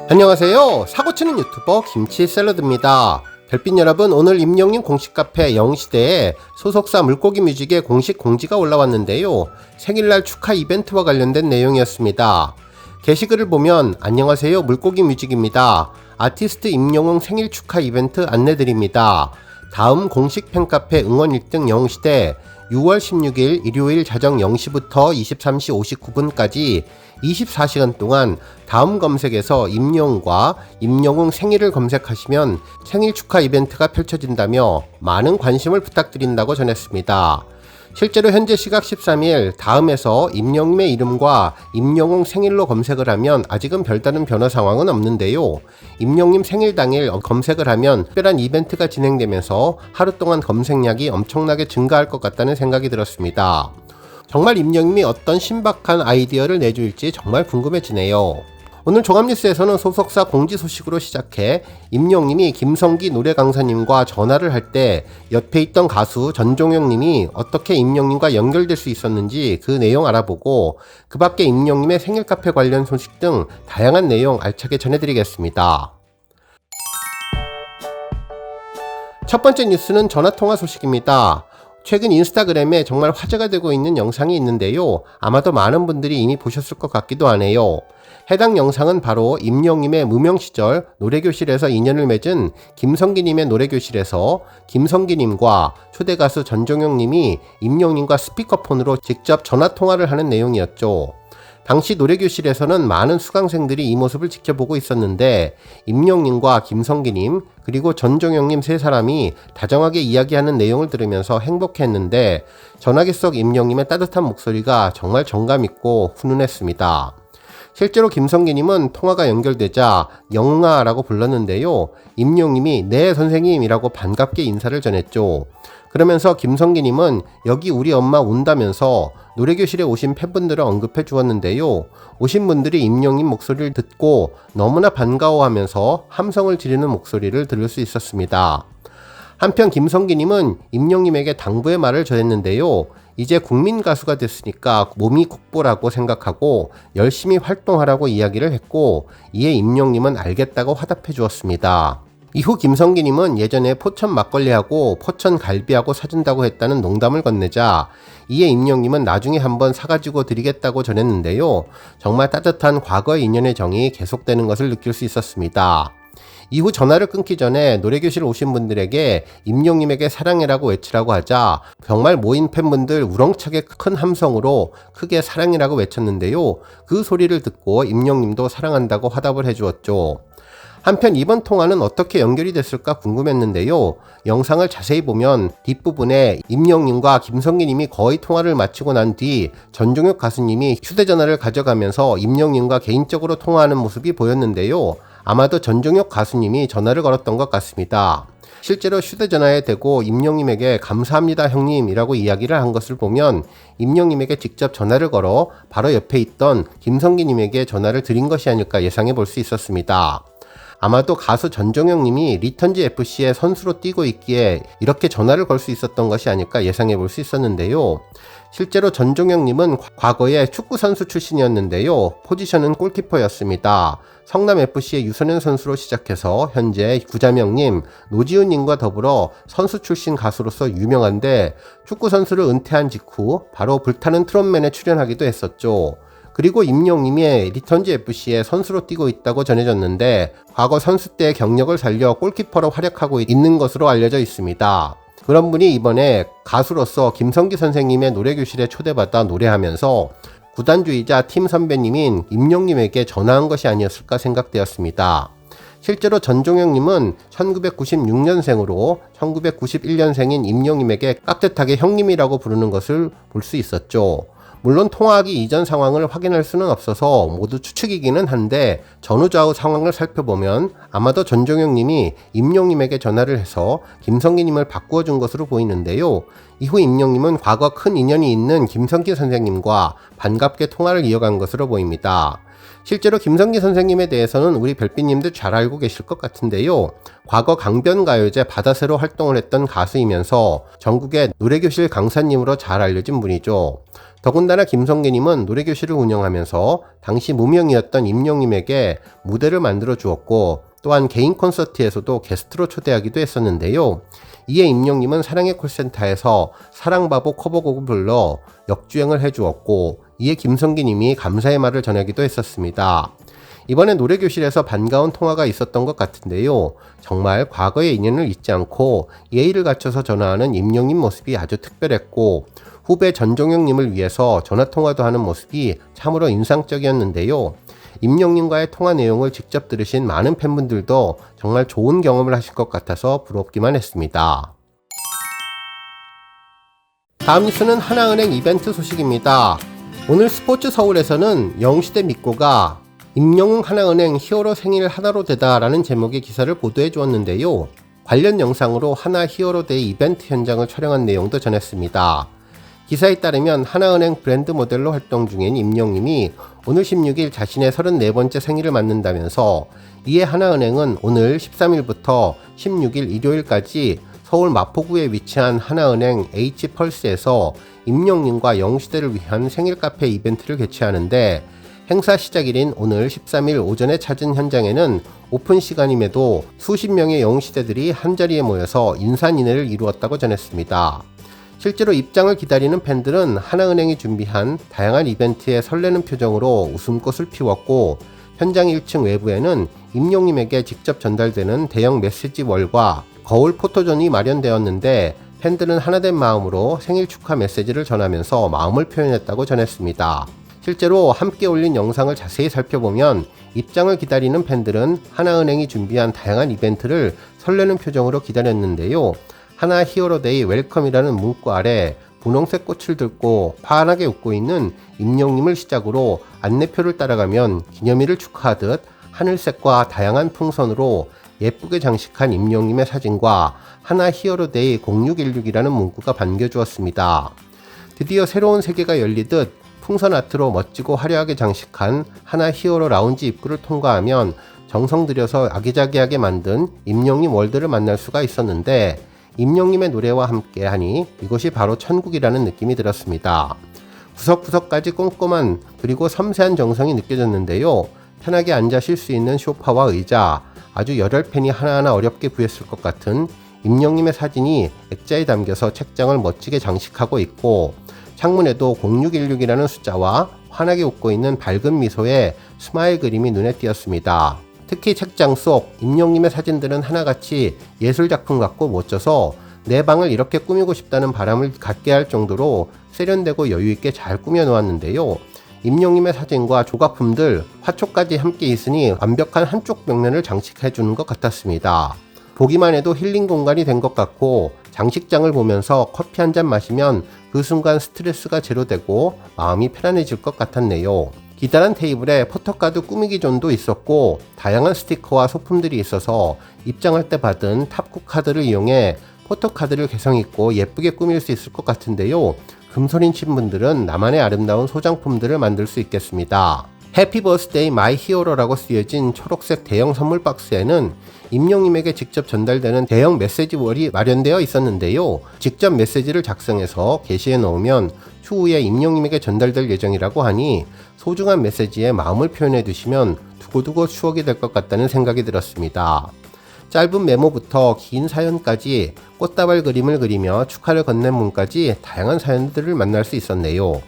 안녕하세요. 사고치는 유튜버 김치샐러드입니다. 별빛 여러분, 오늘 임영님 공식 카페 영시대에 소속사 물고기 뮤직의 공식 공지가 올라왔는데요. 생일날 축하 이벤트와 관련된 내용이었습니다. 게시글을 보면 안녕하세요, 물고기 뮤직입니다. 아티스트 임영웅 생일 축하 이벤트 안내드립니다. 다음 공식 팬카페 응원 1등 영시대 6월 16일 일요일 자정 0시부터 23시 59분까지 24시간 동안 다음 검색에서 임영웅과 임영웅 생일을 검색하시면 생일 축하 이벤트가 펼쳐진다며 많은 관심을 부탁드린다고 전했습니다. 실제로 현재 시각 13일 다음에서 임영웅의 이름과 임영웅 생일로 검색을 하면 아직은 별다른 변화 상황은 없는데요. 임영웅 생일 당일 검색을 하면 특별한 이벤트가 진행되면서 하루 동안 검색량이 엄청나게 증가할 것 같다는 생각이 들었습니다. 정말 임영웅이 어떤 신박한 아이디어를 내줄지 정말 궁금해지네요. 오늘 종합뉴스에서는 소속사 공지 소식으로 시작해 임영웅이 김성기 노래 강사님과 전화를 할 때 옆에 있던 가수 전종혁님이 어떻게 임영웅과 연결될 수 있었는지 그 내용 알아보고 그 밖에 임영웅의 생일 카페 관련 소식 등 다양한 내용 알차게 전해드리겠습니다. 첫 번째 뉴스는 전화통화 소식입니다. 최근 인스타그램에 정말 화제가 되고 있는 영상이 있는데요. 아마도 많은 분들이 이미 보셨을 것 같기도 하네요. 해당 영상은 바로 임영웅의 무명 시절 노래교실에서 인연을 맺은 김성기님의 노래교실에서 김성기님과 초대 가수 전종혁님이 임영웅과 스피커폰으로 직접 전화통화를 하는 내용이었죠. 당시 노래교실에서는 많은 수강생들이 이 모습을 지켜보고 있었는데 임영웅과 김성기님 그리고 전종혁님 세 사람이 다정하게 이야기하는 내용을 들으면서 행복해했는데 전화기 속 임영웅의 따뜻한 목소리가 정말 정감있고 훈훈했습니다. 실제로 김성기님은 통화가 연결되자 영웅아 라고 불렀는데요. 임영웅이 네 선생님이라고 반갑게 인사를 전했죠. 그러면서 김성기님은 여기 우리 엄마 운다면서 노래교실에 오신 팬분들을 언급해 주었는데요. 오신 분들이 임영웅 목소리를 듣고 너무나 반가워하면서 함성을 지르는 목소리를 들을 수 있었습니다. 한편 김성기님은 임영웅에게 당부의 말을 전했는데요. 이제 국민 가수가 됐으니까 몸이 국보라고 생각하고 열심히 활동하라고 이야기를 했고 이에 임영웅은 알겠다고 화답해 주었습니다. 이후 김성기님은 예전에 포천 막걸리하고 포천 갈비하고 사준다고 했다는 농담을 건네자 이에 임영웅은 나중에 한번 사가지고 드리겠다고 전했는데요. 정말 따뜻한 과거의 인연의 정이 계속되는 것을 느낄 수 있었습니다. 이후 전화를 끊기 전에 노래교실 오신 분들에게 임영웅에게 사랑해라고 외치라고 하자 정말 모인 팬분들 우렁차게 큰 함성으로 크게 사랑해라고 외쳤는데요. 그 소리를 듣고 임영웅도 사랑한다고 화답을 해주었죠. 한편 이번 통화는 어떻게 연결이 됐을까 궁금했는데요. 영상을 자세히 보면 뒷부분에 임영웅과 김성기님이 거의 통화를 마치고 난 뒤 전종혁 가수님이 휴대전화를 가져가면서 임영웅과 개인적으로 통화하는 모습이 보였는데요. 아마도 전종혁 가수님이 전화를 걸었던 것 같습니다. 실제로 휴대전화에 대고 임영웅에게 감사합니다 형님이라고 이야기를 한 것을 보면 임영웅에게 직접 전화를 걸어 바로 옆에 있던 김성기님에게 전화를 드린 것이 아닐까 예상해 볼 수 있었습니다. 아마도 가수 전종혁님이 리턴즈 FC의 선수로 뛰고 있기에 이렇게 전화를 걸 수 있었던 것이 아닐까 예상해 볼 수 있었는데요. 실제로 전종혁님은 과거에 축구선수 출신이었는데요. 포지션은 골키퍼였습니다. 성남FC의 유소년 선수로 시작해서 현재 구자명님, 노지훈님과 더불어 선수 출신 가수로서 유명한데 축구선수를 은퇴한 직후 바로 불타는 트롯맨에 출연하기도 했었죠. 그리고 임영웅이 리턴즈 FC의 선수로 뛰고 있다고 전해졌는데 과거 선수 때의 경력을 살려 골키퍼로 활약하고 있는 것으로 알려져 있습니다. 그런 분이 이번에 가수로서 김성기 선생님의 노래교실에 초대받아 노래하면서 구단주의자 팀 선배님인 임영웅에게 전화한 것이 아니었을까 생각되었습니다. 실제로 전종혁님은 1996년생으로 1991년생인 임영웅에게 깍듯하게 형님이라고 부르는 것을 볼 수 있었죠. 물론 통화하기 이전 상황을 확인할 수는 없어서 모두 추측이기는 한데 전후좌우 상황을 살펴보면 아마도 전종혁님이 임영웅에게 전화를 해서 김성기님을 바꾸어 준 것으로 보이는데요. 이후 임영웅은 과거 큰 인연이 있는 김성기 선생님과 반갑게 통화를 이어간 것으로 보입니다. 실제로 김성기 선생님에 대해서는 우리 별빛님들 잘 알고 계실 것 같은데요. 과거 강변가요제 바다새로 활동을 했던 가수이면서 전국의 노래교실 강사님으로 잘 알려진 분이죠. 더군다나 김성계님은 노래교실을 운영하면서 당시 무명이었던 임영님에게 무대를 만들어 주었고 또한 개인 콘서트에서도 게스트로 초대하기도 했었는데요. 이에 임영님은 사랑의 콜센터에서 사랑바보 커버곡을 불러 역주행을 해주었고 이에 김성기님이 감사의 말을 전하기도 했었습니다. 이번에 노래교실에서 반가운 통화가 있었던 것 같은데요. 정말 과거의 인연을 잊지 않고 예의를 갖춰서 전화하는 임영님 모습이 아주 특별했고 후배 전종영님을 위해서 전화통화도 하는 모습이 참으로 인상적이었는데요. 임영님과의 통화 내용을 직접 들으신 많은 팬분들도 정말 좋은 경험을 하실 것 같아서 부럽기만 했습니다. 다음 뉴스는 하나은행 이벤트 소식입니다. 오늘 스포츠 서울에서는 영시대 믿고가 임영웅 하나은행 히어로 생일 하나로 되다 라는 제목의 기사를 보도해 주었는데요. 관련 영상으로 하나 히어로데이 이벤트 현장을 촬영한 내용도 전했습니다. 기사에 따르면 하나은행 브랜드 모델로 활동 중인 임영님이 오늘 16일 자신의 34번째 생일을 맞는다면서 이에 하나은행은 오늘 13일부터 16일 일요일까지 서울 마포구에 위치한 하나은행 H펄스에서 임영님과 영시대를 위한 생일 카페 이벤트를 개최하는데 행사 시작일인 오늘 13일 오전에 찾은 현장에는 오픈 시간임에도 수십 명의 영시대들이 한자리에 모여서 인산인해를 이루었다고 전했습니다. 실제로 입장을 기다리는 팬들은 하나은행이 준비한 다양한 이벤트에 설레는 표정으로 웃음꽃을 피웠고 현장 1층 외부에는 임영님에게 직접 전달되는 대형 메시지월과 거울 포토존이 마련되었는데 팬들은 하나된 마음으로 생일 축하 메시지를 전하면서 마음을 표현했다고 전했습니다. 실제로 함께 올린 영상을 자세히 살펴보면 입장을 기다리는 팬들은 하나은행이 준비한 다양한 이벤트를 설레는 표정으로 기다렸는데요. 하나 히어로데이 웰컴이라는 문구 아래 분홍색 꽃을 들고 환하게 웃고 있는 임영님을 시작으로 안내표를 따라가면 기념일을 축하하듯 하늘색과 다양한 풍선으로 예쁘게 장식한 임영님의 사진과 하나 히어로데이 0616이라는 문구가 반겨주었습니다. 드디어 새로운 세계가 열리듯 풍선 아트로 멋지고 화려하게 장식한 하나 히어로 라운지 입구를 통과하면 정성 들여서 아기자기하게 만든 임영님 월드를 만날 수가 있었는데 임영님의 노래와 함께 하니 이곳이 바로 천국이라는 느낌이 들었습니다. 구석구석까지 꼼꼼한 그리고 섬세한 정성이 느껴졌는데요. 편하게 앉아 쉴 수 있는 소파와 의자, 아주 열혈팬이 하나하나 어렵게 구했을 것 같은 임영님의 사진이 액자에 담겨서 책장을 멋지게 장식하고 있고 창문에도 0616이라는 숫자와 환하게 웃고 있는 밝은 미소의 스마일 그림이 눈에 띄었습니다. 특히 책장 속 임영님의 사진들은 하나같이 예술작품 같고 멋져서 내 방을 이렇게 꾸미고 싶다는 바람을 갖게 할 정도로 세련되고 여유있게 잘 꾸며 놓았는데요. 임영님의 사진과 조각품들, 화초까지 함께 있으니 완벽한 한쪽 벽면을 장식해 주는 것 같았습니다. 보기만 해도 힐링 공간이 된 것 같고 장식장을 보면서 커피 한 잔 마시면 그 순간 스트레스가 제로되고 마음이 편안해질 것 같았네요. 기다란 테이블에 포토카드 꾸미기 존도 있었고 다양한 스티커와 소품들이 있어서 입장할 때 받은 탑국 카드를 이용해 포토카드를 개성있고 예쁘게 꾸밀 수 있을 것 같은데요. 금손인 친분들은 나만의 아름다운 소장품들을 만들 수 있겠습니다. 해피 버스데이 마이 히어로라고 쓰여진 초록색 대형 선물 박스에는 임영님에게 직접 전달되는 대형 메시지월이 마련되어 있었는데요. 직접 메시지를 작성해서 게시해 놓으면 추후에 임영님에게 전달될 예정이라고 하니 소중한 메시지에 마음을 표현해 두시면 두고두고 추억이 될 것 같다는 생각이 들었습니다. 짧은 메모부터 긴 사연까지 꽃다발 그림을 그리며 축하를 건넨 문까지 다양한 사연들을 만날 수 있었네요.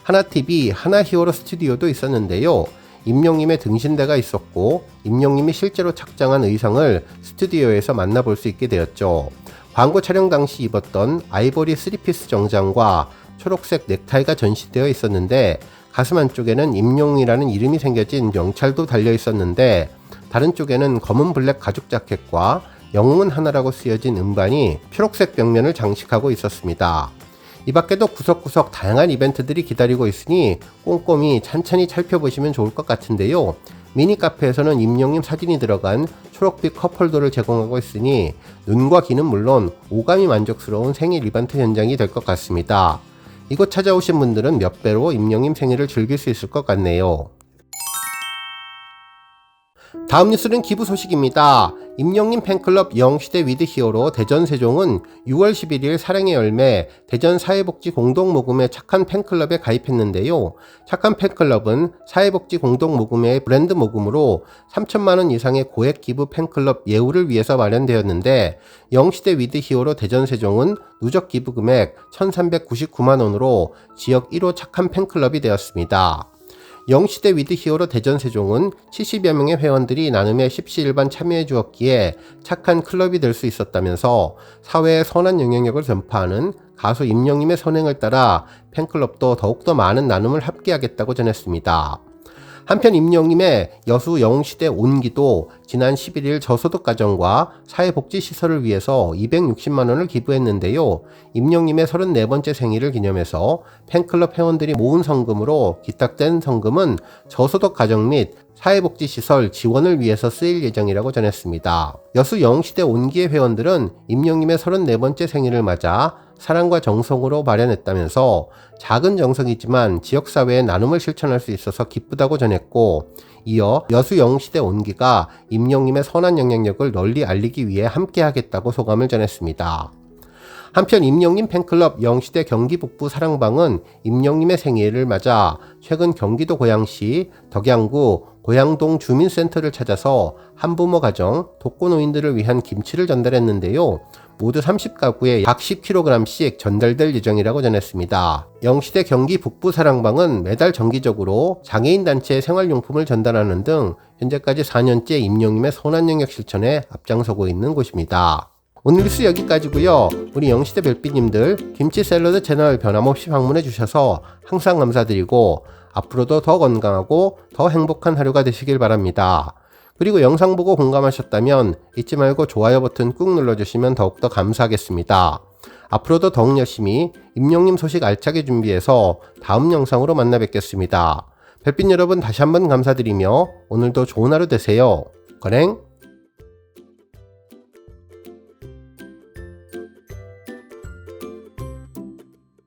하나TV 하나 히어로 스튜디오도 있었는데요. 임영님의 등신대가 있었고 임영님이 실제로 착장한 의상을 스튜디오에서 만나볼 수 있게 되었죠. 광고 촬영 당시 입었던 아이보리 3피스 정장과 초록색 넥타이가 전시되어 있었는데 가슴 안쪽에는 임영이라는 이름이 새겨진 명찰도 달려 있었는데 다른 쪽에는 검은 블랙 가죽 자켓과 영웅은 하나라고 쓰여진 음반이 초록색 벽면을 장식하고 있었습니다. 이 밖에도 구석구석 다양한 이벤트들이 기다리고 있으니 꼼꼼히 찬찬히 살펴보시면 좋을 것 같은데요. 미니 카페에서는 임영님 사진이 들어간 초록빛 컵홀더를 제공하고 있으니 눈과 귀는 물론 오감이 만족스러운 생일 이벤트 현장이 될 것 같습니다. 이곳 찾아오신 분들은 몇 배로 임영님 생일을 즐길 수 있을 것 같네요. 다음 뉴스는 기부 소식입니다. 임영님 팬클럽 영시대 위드히어로 대전세종은 6월 11일 사랑의 열매 대전사회복지 공동모금회 착한 팬클럽에 가입했는데요. 착한 팬클럽은 사회복지 공동모금회의 브랜드 모금으로 3천만원 이상의 고액 기부 팬클럽 예우를 위해서 마련되었는데 영시대 위드히어로 대전세종은 누적 기부 금액 1,399만원으로 지역 1호 착한 팬클럽이 되었습니다. 영시대 위드히어로 대전세종은 70여 명의 회원들이 나눔에 십시일반 참여해 주었기에 착한 클럽이 될 수 있었다면서 사회에 선한 영향력을 전파하는 가수 임영님의 선행을 따라 팬클럽도 더욱더 많은 나눔을 함께하겠다고 전했습니다. 한편 임영님의 여수 영웅시대 온기도 지난 11일 저소득 가정과 사회복지시설을 위해서 260만원을 기부했는데요. 임영님의 34번째 생일을 기념해서 팬클럽 회원들이 모은 성금으로 기탁된 성금은 저소득 가정 및 사회복지시설 지원을 위해서 쓰일 예정이라고 전했습니다. 여수 영웅시대 온기의 회원들은 임영님의 34번째 생일을 맞아 사랑과 정성으로 마련했다면서 작은 정성이지만 지역사회에 나눔을 실천할 수 있어서 기쁘다고 전했고, 이어 여수 영웅시대 온기가 임영님의 선한 영향력을 널리 알리기 위해 함께하겠다고 소감을 전했습니다. 한편 임영님 팬클럽 영시대 경기 북부 사랑방은 임영님의 생일을 맞아 최근 경기도 고양시 덕양구 고양동 주민센터를 찾아서 한부모 가정 독거노인들을 위한 김치를 전달했는데요. 모두 30가구에 약 10kg씩 전달될 예정이라고 전했습니다. 영시대 경기 북부 사랑방은 매달 정기적으로 장애인 단체의 생활용품을 전달하는 등 현재까지 4년째 임영님의 선한 영역 실천에 앞장서고 있는 곳입니다. 오늘 뉴스 여기까지고요. 우리 영시대 별빛님들 김치 샐러드 채널 변함없이 방문해 주셔서 항상 감사드리고 앞으로도 더 건강하고 더 행복한 하루가 되시길 바랍니다. 그리고 영상 보고 공감하셨다면 잊지 말고 좋아요 버튼 꾹 눌러주시면 더욱더 감사하겠습니다. 앞으로도 더욱 열심히 임영님 소식 알차게 준비해서 다음 영상으로 만나 뵙겠습니다. 별빛 여러분 다시 한번 감사드리며 오늘도 좋은 하루 되세요. 건행